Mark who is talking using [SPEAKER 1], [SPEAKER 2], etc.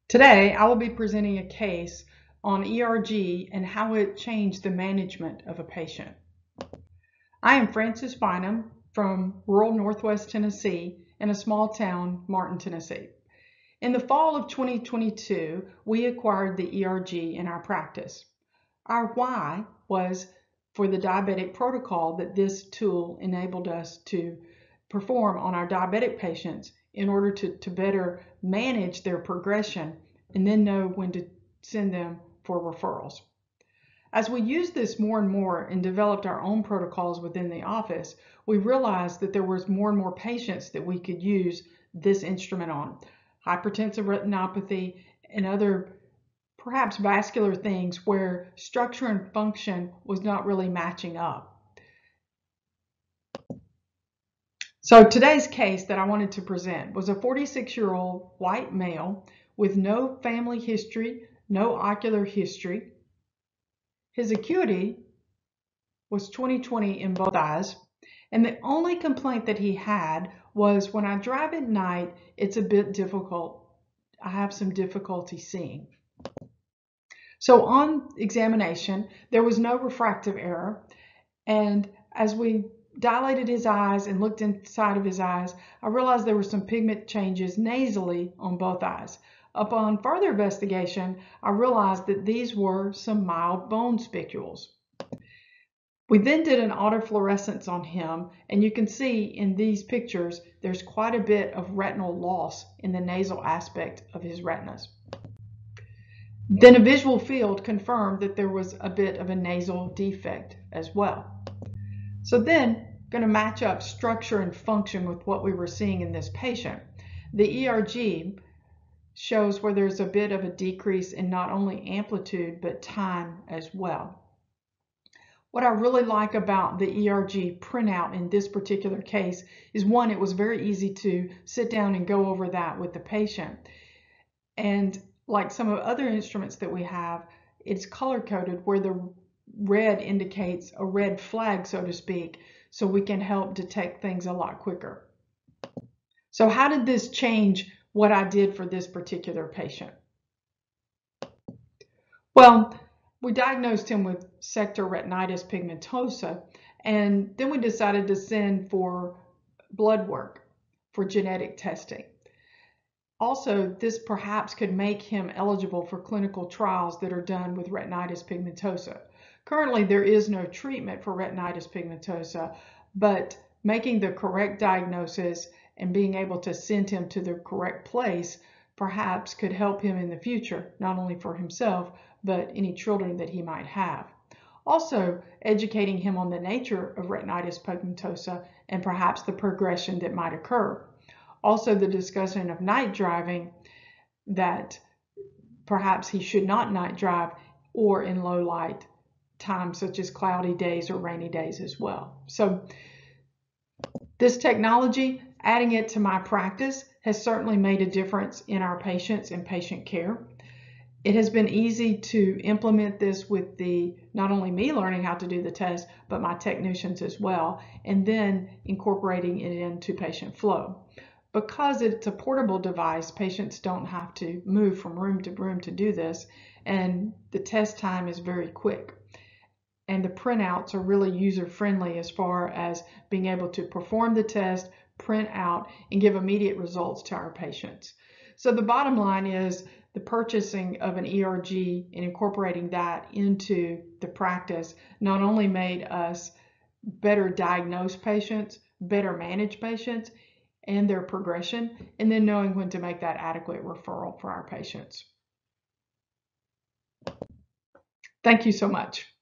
[SPEAKER 1] Today, I will be presenting a case on ERG and how it changed the management of a patient. I am Frances Bynum from rural Northwest Tennessee in a small town, Martin, Tennessee. In the fall of 2022, we acquired the ERG in our practice. Our why was for the diabetic protocol that this tool enabled us to perform on our diabetic patients in order to better manage their progression and then know when to send them for referrals. As we used this more and more and developed our own protocols within the office, we realized that there was more and more patients that we could use this instrument on. Hypertensive retinopathy and other perhaps vascular things where structure and function was not really matching up. So today's case that I wanted to present was a 46-year-old white male with no family history, no ocular history. His acuity was 20/20 in both eyes, and the only complaint that he had was when I drive at night, it's a bit difficult. I have some difficulty seeing. So on examination, there was no refractive error, and as we dilated his eyes and looked inside of his eyes, I realized there were some pigment changes nasally on both eyes. Upon further investigation, I realized that these were some mild bone spicules. We then did an autofluorescence on him, and you can see in these pictures there's quite a bit of retinal loss in the nasal aspect of his retinas. Then a visual field confirmed that there was a bit of a nasal defect as well. So then, going to match up structure and function with what we were seeing in this patient. The ERG shows where there's a bit of a decrease in not only amplitude, but time as well. What I really like about the ERG printout in this particular case is, one, it was very easy to sit down and go over that with the patient. And like some of the other instruments that we have, it's color-coded where the red indicates a red flag, so to speak, so we can help detect things a lot quicker. So how did this change what I did for this particular patient? Well, we diagnosed him with sector retinitis pigmentosa, and then we decided to send for blood work for genetic testing. Also, this perhaps could make him eligible for clinical trials that are done with retinitis pigmentosa. Currently, there is no treatment for retinitis pigmentosa, but making the correct diagnosis and being able to send him to the correct place perhaps could help him in the future, not only for himself, but any children that he might have. Also, educating him on the nature of retinitis pigmentosa and perhaps the progression that might occur. Also, the discussion of night driving, that perhaps he should not night drive or in low light times such as cloudy days or rainy days as well. So this technology, adding it to my practice, has certainly made a difference in our patients and patient care. It has been easy to implement this with not only me learning how to do the test, but my technicians as well, and then incorporating it into patient flow. Because it's a portable device, patients don't have to move from room to room to do this, and the test time is very quick. And the printouts are really user-friendly as far as being able to perform the test, print out, and give immediate results to our patients. So the bottom line is the purchasing of an ERG and incorporating that into the practice not only made us better diagnose patients, better manage patients and their progression, and then knowing when to make that adequate referral for our patients. Thank you so much.